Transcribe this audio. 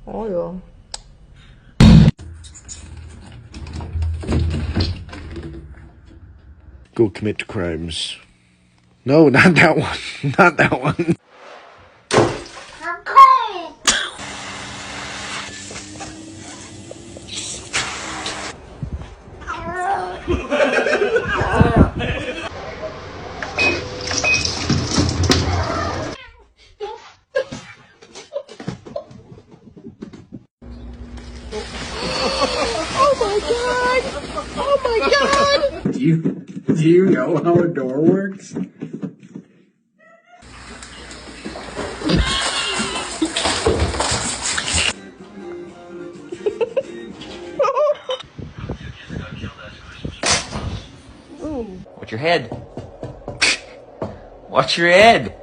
Oh yeah. Go commit crimes. No, not that one. Not that one. Oh my god! Oh my god! Do you know how a door works? Watch your head. Watch your head.